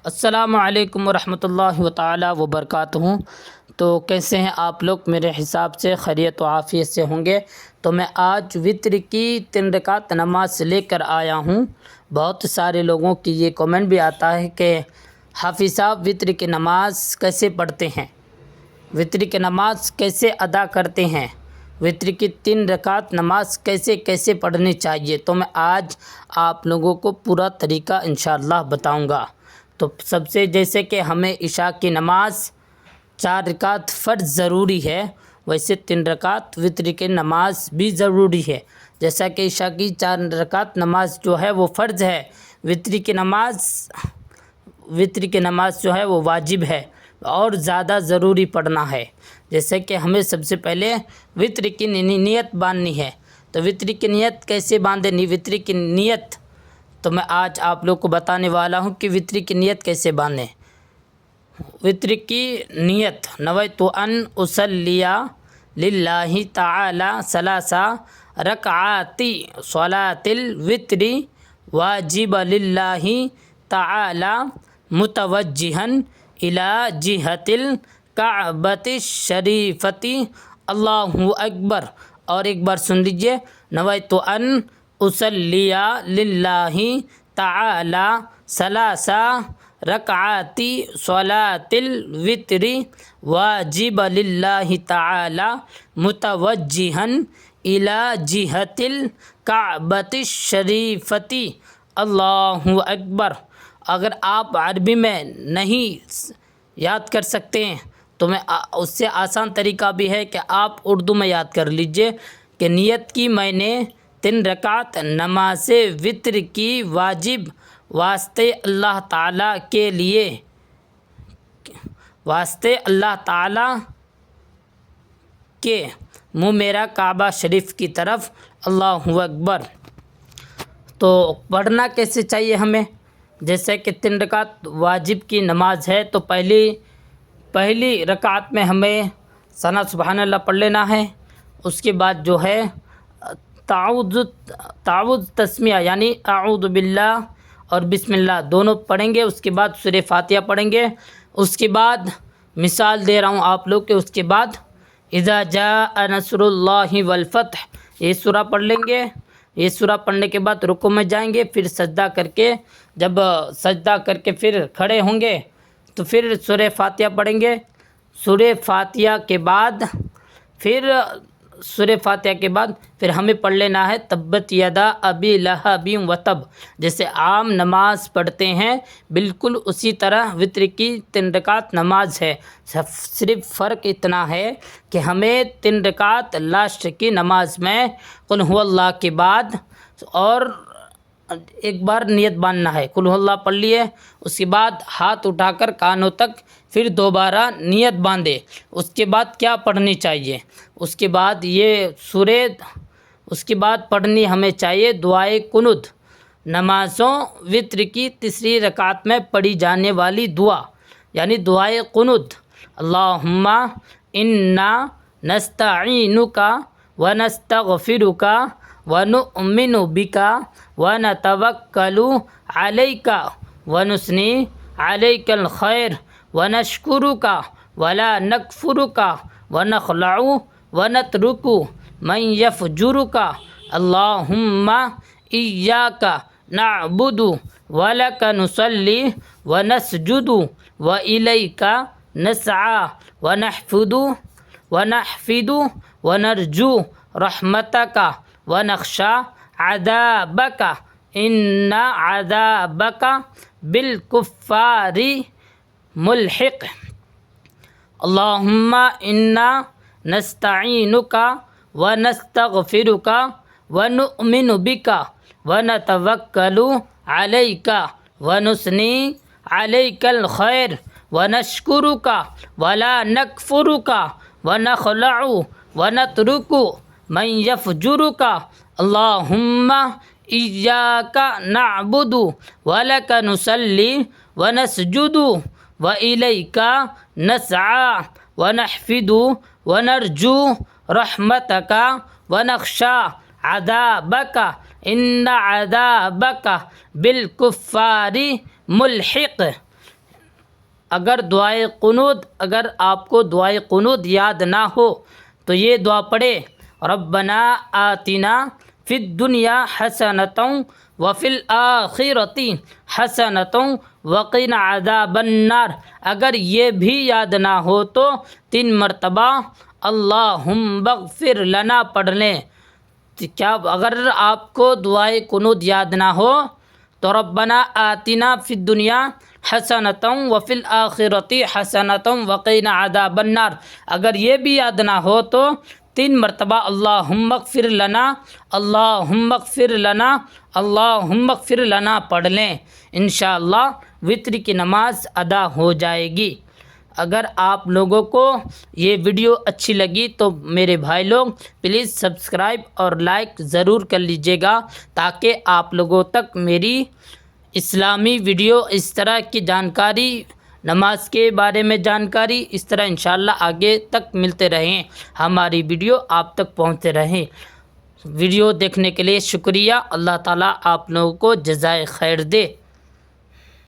السلام علیکم ورحمۃ اللہ تعالیٰ وبرکاتہ۔ تو کیسے ہیں آپ لوگ؟ میرے حساب سے خیریت و عافیت سے ہوں گے۔ تو میں آج وتر کی 3 رکعت نماز لے کر آیا ہوں۔ بہت سارے لوگوں کی یہ کومنٹ بھی آتا ہے کہ حافظ صاحب وتر کی نماز کیسے پڑھتے ہیں، وتر کی نماز کیسے ادا کرتے ہیں، وتر کی 3 رکعت نماز کیسے پڑھنی چاہیے۔ تو میں آج آپ لوگوں کو پورا طریقہ انشاءاللہ بتاؤں گا۔ تو سب سے جیسے کہ ہمیں عشاء کی نماز 4 رکعت فرض ضروری ہے، ویسے 3 رکعت وتر کی نماز بھی ضروری ہے۔ جیسا کہ عشاء کی 4 رکعت نماز جو ہے وہ فرض ہے، وتر کی نماز جو ہے وہ واجب ہے اور زیادہ ضروری پڑھنا ہے۔ جیسے کہ ہمیں سب سے پہلے وتر کی نیت باندھنی ہے۔ تو وتر کی نیت کیسے باندھیں؟ وتر کی نیت تو میں آج آپ لوگ کو بتانے والا ہوں کہ وتر کی نیت کیسے باندھیں۔ وتر کی نیت: نویت ان اصلی للہ تعالی 3 رکعات صلاۃ الوتر واجب للہ تعالی متوجہا الی جہۃ الکعبۃ الشریفۃ اللہ اکبر۔ اور ایک بار سن لیجئے: نویت ان اصلی للہ تعالی 3 رکعات صلاۃ الوتر واجب للہ تعالی متوجہا الی جہۃ الکعبۃ الشریفۃ اللہ اکبر۔ اگر آپ عربی میں نہیں یاد کر سکتے ہیں تو اس سے آسان طریقہ بھی ہے کہ آپ اردو میں یاد کر لیجئے کہ نیت کی میں نے 3 رکعت نماز وتر کی واجب واسطے اللہ تعالیٰ کے لیے، واسطے اللہ تعالیٰ کے منہ میرا کعبہ شریف کی طرف، اللہ اکبر۔ تو پڑھنا کیسے چاہیے ہمیں؟ جیسے کہ 3 رکعت واجب کی نماز ہے تو پہلی رکعت میں ہمیں ثنا سبحان اللہ پڑھ لینا ہے۔ اس کے بعد جو ہے تعوذ تسمیہ یعنی اعوذ باللہ اور بسم اللہ دونوں پڑھیں گے۔ اس کے بعد سورہ فاتحہ پڑھیں گے۔ اس کے بعد مثال دے رہا ہوں آپ لوگ کہ اس کے بعد اذا جاء نصر اللہ والفتح یہ سورہ پڑھ لیں گے۔ یہ سورہ پڑھنے کے بعد رکوع میں جائیں گے، پھر سجدہ کر کے جب سجدہ کر کے پھر کھڑے ہوں گے تو پھر سورہ فاتحہ پڑھیں گے۔ سورہ فاتحہ کے بعد پھر ہمیں پڑھ لینا ہے تبت یدا ابی لہب وتب۔ جیسے عام نماز پڑھتے ہیں بالکل اسی طرح وتر کی 3 رکعت نماز ہے، صرف فرق اتنا ہے کہ ہمیں 3 رکعت لاسٹ کی نماز میں قل هو اللہ کے بعد اور ایک بار نیت باندھنا ہے، قل هو اللہ پڑھ لیے، اس کے بعد ہاتھ اٹھا کر کانوں تک پھر دوبارہ نیت باندھے۔ اس کے بعد کیا پڑھنی چاہیے؟ اس کے بعد پڑھنی ہمیں چاہیے دعائے قنوت۔ نمازوں وتر کی 3 رکعت میں پڑھی جانے والی دعا یعنی دعائے قنوت: اللہم انا نستعینک ونستغفرک ونؤمن بک ونتوکل علیک ونثنی علیک الخیر ونشکرک ولا نکفرک ونخلع ونترک من یفجرک اللہم ایاک نعبد ولک نصلی ونسجد والیک نسعی ونحفد ونرجو رحمتک ونخشی عذابک ان عذابک بالکفار ملحق۔ اللہم انا نستعینک ونستغفرک ونؤمن بک ونتوکل علیک ونثنی علیک الخیر ونشکرک ولا نکفرک ونخلع ونترک من یفجرک اللہم ایاک نعبد ولک نصلی ونسجد والیک نسعی ونحفد ونرجو رحمتک ونخشی عذابک ان عذابک بالکفار ملحق۔ اگر دعائے قنوت اگر آپ کو دعائے قنوت یاد نہ ہو تو یہ دعا پڑھے، ربنا آتنا فی الدنیا حسنۃ وفی الآخرۃ حسنۃ وقنا عذاب النار۔ اگر یہ بھی یاد نہ ہو تو 3 مرتبہ اللہم اغفر لنا پڑھ لیں۔ کیا اگر آپ کو دعائے قنوت یاد نہ ہو تو ربنا آتنا فی الدنیا حسنۃ وفی الآخرۃ حسنۃ وقنا عذاب النار، اگر یہ بھی یاد نہ ہو تو 3 مرتبہ اللہم اغفر لنا، اللہم اغفر لنا، اللہم اغفر لنا پڑھ لیں۔ انشاءاللہ وتر کی نماز ادا ہو جائے گی۔ اگر آپ لوگوں کو یہ ویڈیو اچھی لگی تو میرے بھائی لوگ پلیز سبسکرائب اور لائک ضرور کر لیجیے گا، تاکہ آپ لوگوں تک میری اسلامی ویڈیو اس طرح کی جانکاری، نماز کے بارے میں جانکاری اس طرح انشاءاللہ آگے تک ملتے رہیں، ہماری ویڈیو آپ تک پہنچتے رہیں۔ ویڈیو دیکھنے کے لیے شکریہ۔ اللہ تعالیٰ آپ لوگوں کو جزائے خیر دے۔